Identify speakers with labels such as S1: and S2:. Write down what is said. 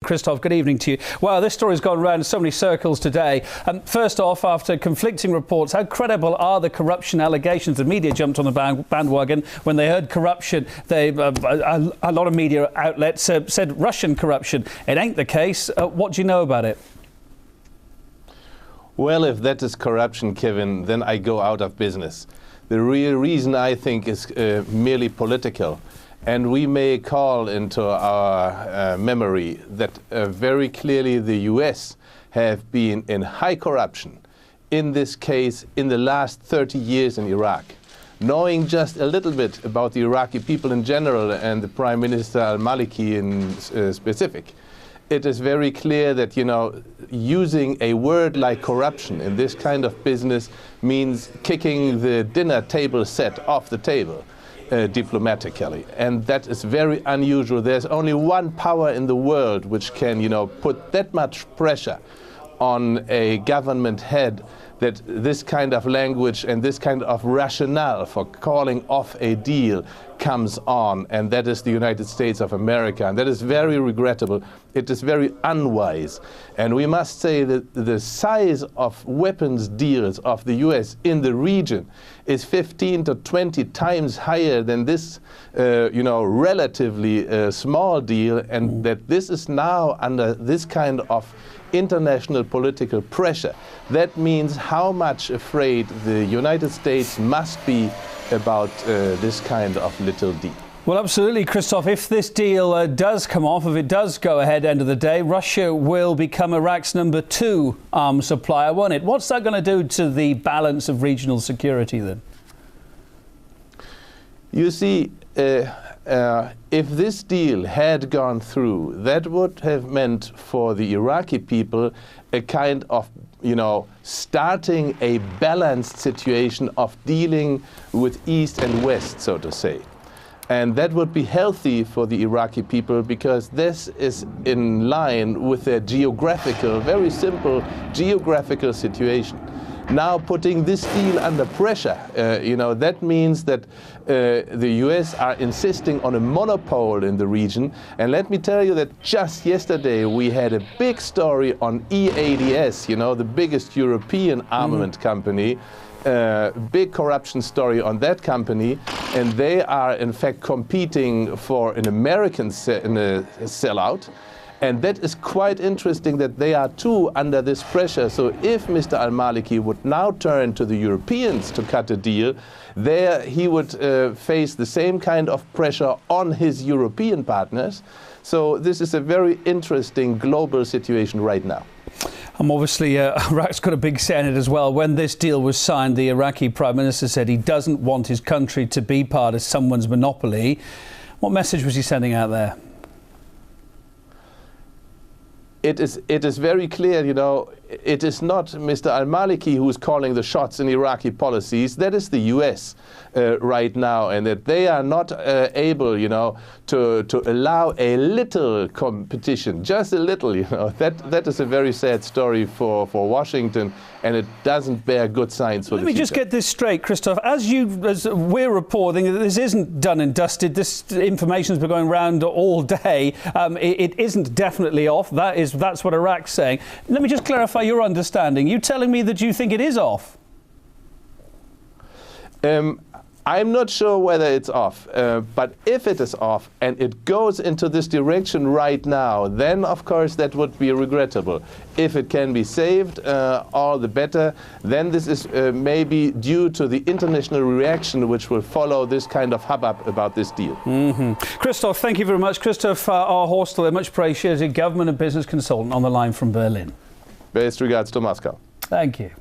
S1: Christoph, good evening to you. Wow, this story's gone around in so many circles today. First off, after conflicting reports, how credible are the corruption allegations? The media jumped on the bandwagon when they heard corruption. A lot of media outlets said Russian corruption. It ain't the case. What do you know about it?
S2: Well, if that is corruption, Kevin, then I go out of business. The real reason, I think, is merely political. And we may call into our memory that very clearly the US have been in high corruption, in this case, in the last 30 years in Iraq. Knowing just a little bit about the Iraqi people in general and the Prime Minister al-Maliki in specific, it is very clear that, you know, using a word like corruption in this kind of business means kicking the dinner table set off the table diplomatically. And that is very unusual. There's only one power in the world which can, you know, put that much pressure on a government head that this kind of language and this kind of rationale for calling off a deal comes on, and that is the United States of America. And that is very regrettable. It is very unwise. And we must say that the size of weapons deals of the US in the region is 15 to 20 times higher than this, you know, relatively small deal, and that this is now under this kind of international political pressure. That means how much afraid the United States must be about this kind of little deal.
S1: Well, absolutely, Christoph. If this deal does come off, if it does go ahead, end of the day, Russia will become Iraq's #2 arms supplier, won't it? What's that going to do to the balance of regional security then?
S2: You see, if this deal had gone through, that would have meant for the Iraqi people a kind of, you know, starting a balanced situation of dealing with East and West, so to say. And that would be healthy for the Iraqi people, because this is in line with their geographical, very simple geographical situation. Now putting this deal under pressure, you know, that means that the US are insisting on a monopole in the region. And let me tell you that just yesterday we had a big story on EADS, you know, the biggest European armament company, big corruption story on that company, and they are in fact competing for an American sellout. And that is quite interesting that they are too under this pressure. So if Mr. al-Maliki would now turn to the Europeans to cut a deal, there he would face the same kind of pressure on his European partners. So this is a very interesting global situation right now.
S1: Obviously, Iraq's got a big say in it as well. When this deal was signed, the Iraqi Prime Minister said he doesn't want his country to be part of someone's monopoly. What message was he sending out there?
S2: It is very clear, you know, it is not Mr. al-Maliki who is calling the shots in Iraqi policies. That is the US right now, and that they are not able, you know, to allow a little competition, just a little, you know. That is a very sad story for Washington, and it doesn't bear good signs for the future.
S1: Let me just get this straight, Christoph. As we're reporting, this isn't done and dusted. This information's been going around all day. It isn't definitely off. That's what Iraq's saying. Let me just clarify your understanding. You telling me that you think it is off?
S2: I'm not sure whether it's off, but if it is off and it goes into this direction right now, then of course that would be regrettable. If it can be saved, all the better. Then this is maybe due to the international reaction which will follow this kind of hubbub about this deal.
S1: Christoph, thank you very much. Christoph R. Horstel, a much appreciated government and business consultant on the line from Berlin.
S2: Best regards to Moscow.
S1: Thank you.